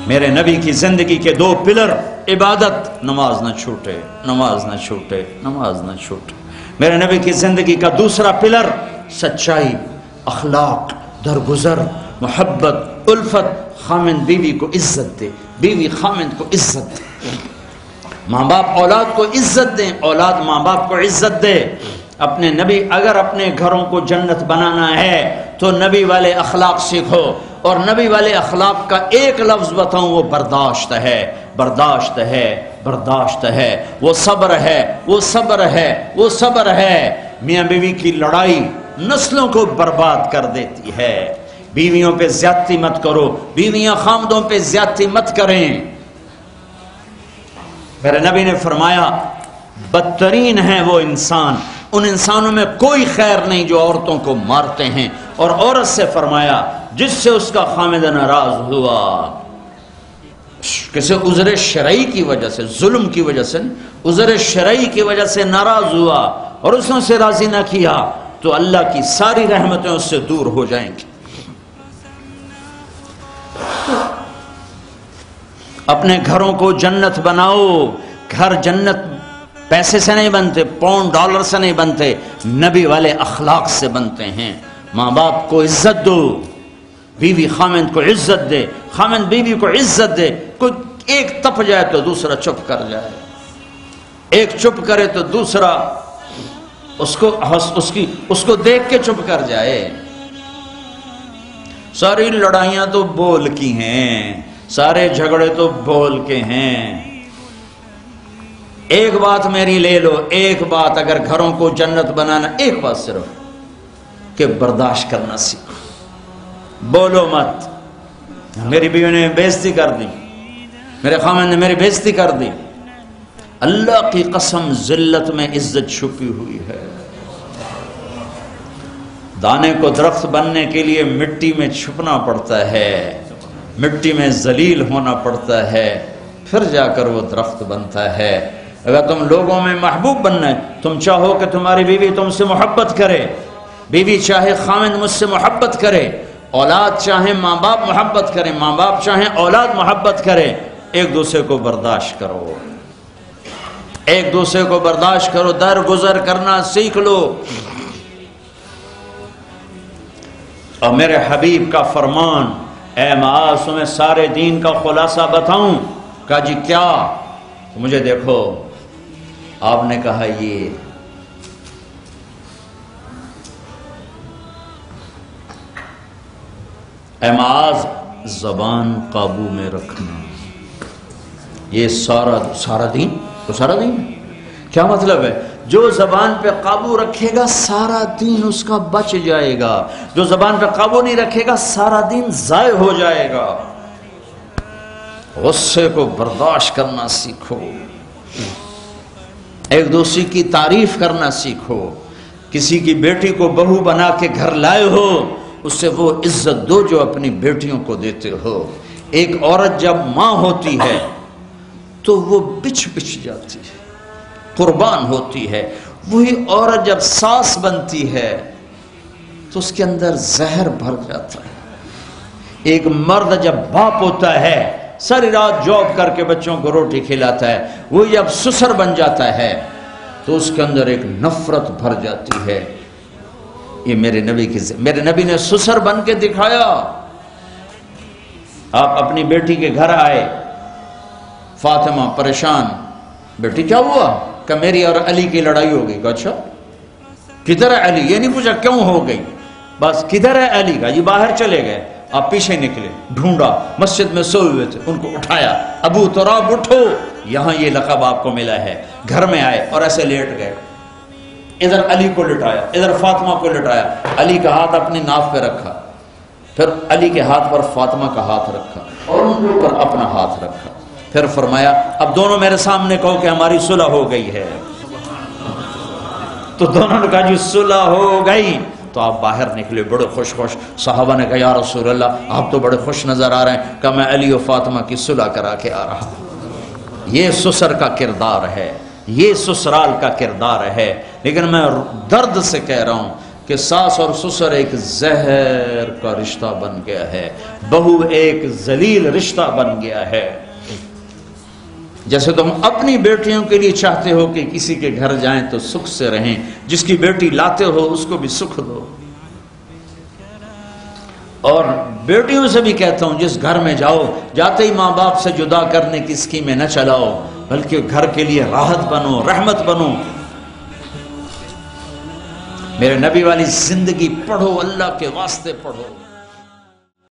میرے نبی کی زندگی کے دو پلر، عبادت، نماز نہ چھوٹے، نماز نہ چھوٹے، نماز نہ چھوٹے۔ میرے نبی کی زندگی کا دوسرا پلر سچائی، اخلاق، درگزر، محبت، الفت، خامند بیوی کو عزت دے، بیوی خامند کو عزت دے، ماں باپ اولاد کو عزت دیں، اولاد ماں باپ کو عزت دے۔ اپنے نبی، اگر اپنے گھروں کو جنت بنانا ہے تو نبی والے اخلاق سیکھو، اور نبی والے اخلاق کا ایک لفظ بتاؤں، وہ برداشت ہے، برداشت ہے، برداشت ہے، وہ صبر ہے، وہ صبر ہے، وہ صبر ہے۔ میاں بیوی کی لڑائی نسلوں کو برباد کر دیتی ہے۔ بیویوں پہ زیادتی مت کرو، بیویاں خامدوں پہ زیادتی مت کریں۔ میرے نبی نے فرمایا بدترین ہے وہ انسان، ان انسانوں میں کوئی خیر نہیں جو عورتوں کو مارتے ہیں، اور عورت سے فرمایا جس سے اس کا خامد ناراض ہوا، کسی عذر شرعی کی وجہ سے، ظلم کی وجہ سے، عذر شرعی کی وجہ سے ناراض ہوا اور اس نے اسے راضی نہ کیا، تو اللہ کی ساری رحمتیں اس سے دور ہو جائیں گی۔ اپنے گھروں کو جنت بناؤ۔ گھر جنت پیسے سے نہیں بنتے، پاؤنڈ ڈالر سے نہیں بنتے، نبی والے اخلاق سے بنتے ہیں۔ ماں باپ کو عزت دو، بیوی خامند کو عزت دے، خامند بیوی کو عزت دے۔ کوئی ایک تپ جائے تو دوسرا چپ کر جائے، ایک چپ کرے تو دوسرا اس کو دیکھ کے چپ کر جائے۔ ساری لڑائیاں تو بول کی ہیں، سارے جھگڑے تو بول کے ہیں۔ ایک بات میری لے لو، ایک بات اگر گھروں کو جنت بنانا، ایک بات صرف کہ برداشت کرنا سیکھو، بولو مت۔ میری بیوی نے بےعزتی کر دی، میرے خامن نے میری بےعزتی کر دی، اللہ کی قسم ذلت میں عزت چھپی ہوئی ہے۔ دانے کو درخت بننے کے لیے مٹی میں چھپنا پڑتا ہے، مٹی میں ذلیل ہونا پڑتا ہے، پھر جا کر وہ درخت بنتا ہے۔ اگر تم لوگوں میں محبوب بننا ہے، تم چاہو کہ تمہاری بیوی تم سے محبت کرے، بیوی چاہے خامند مجھ سے محبت کرے، اولاد چاہے ماں باپ محبت کرے، ماں باپ چاہے اولاد محبت کرے، ایک دوسرے کو برداشت کرو، ایک دوسرے کو برداشت کرو، درگزر کرنا سیکھ لو۔ اور میرے حبیب کا فرمان، اے معاذ تمہیں سارے دین کا خلاصہ بتاؤں؟ کہا جی کیا؟ تو مجھے دیکھو، آپ نے کہا یہ اے معاذ زبان قابو میں رکھنا۔ یہ سارا دین تو سارا دین کیا مطلب ہے؟ جو زبان پہ قابو رکھے گا سارا دین اس کا بچ جائے گا، جو زبان پہ قابو نہیں رکھے گا سارا دین ضائع ہو جائے گا۔ غصے کو برداشت کرنا سیکھو، ایک دوسرے کی تعریف کرنا سیکھو۔ کسی کی بیٹی کو بہو بنا کے گھر لائے ہو، اس سے وہ عزت دو جو اپنی بیٹیوں کو دیتے ہو۔ ایک عورت جب ماں ہوتی ہے تو وہ بچ جاتی ہے، قربان ہوتی ہے۔ وہی عورت جب ساس بنتی ہے تو اس کے اندر زہر بھر جاتا ہے۔ ایک مرد جب باپ ہوتا ہے، ساری رات جاب کر کے بچوں کو روٹی کھلاتا ہے، وہ جب سسر بن جاتا ہے تو اس کے اندر ایک نفرت بھر جاتی ہے۔ یہ میرے نبی نے سسر بن کے دکھایا۔ آپ اپنی بیٹی کے گھر آئے، فاطمہ پریشان، بیٹی کیا ہوا؟ کہ میری اور علی کی لڑائی ہو گئی۔ اچھا کدھر ہے علی؟ یہ نہیں پوچھا کیوں ہو گئی، بس کدھر ہے علی؟ کا یہ باہر چلے گئے۔ آپ پیچھے نکلے، ڈھونڈا، مسجد میں سوئے ہوئے تھے، ان کو اٹھایا، ابو تراب اٹھو، یہاں یہ لقب آپ کو ملا ہے۔ گھر میں آئے اور ایسے لیٹ گئے، ادھر علی کو لٹایا، ادھر فاطمہ کو لٹایا، علی کا ہاتھ اپنی ناف پہ رکھا، پھر علی کے ہاتھ پر فاطمہ کا ہاتھ رکھا اور ان کے اوپر اپنا ہاتھ رکھا، پھر فرمایا اب دونوں میرے سامنے کہو کہ ہماری صلح ہو گئی ہے۔ تو دونوں نے کہا جی صلح ہو گئی۔ تو آپ باہر نکلے بڑے خوش۔ صحابہ نے کہا یا رسول اللہ آپ تو بڑے خوش نظر آ رہے ہیں۔ کہ میں علی و فاطمہ کی صلح کرا کے آ رہا ہوں۔ یہ سسر کا کردار ہے، یہ سسرال کا کردار ہے۔ لیکن میں درد سے کہہ رہا ہوں، کہ ساس اور سسر ایک زہر کا رشتہ بن گیا ہے، بہو ایک ذلیل رشتہ بن گیا ہے۔ جیسے تم اپنی بیٹیوں کے لیے چاہتے ہو کہ کسی کے گھر جائیں تو سکھ سے رہیں، جس کی بیٹی لاتے ہو اس کو بھی سکھ دو، اور بیٹیوں سے بھی کہتا ہوں جس گھر میں جاؤ جاتے ہی ماں باپ سے جدا کرنے کی اسکیمیں نہ چلاؤ، بلکہ گھر کے لیے راحت بنو، رحمت بنو۔ میرے نبی والی زندگی پڑھو، اللہ کے واسطے پڑھو۔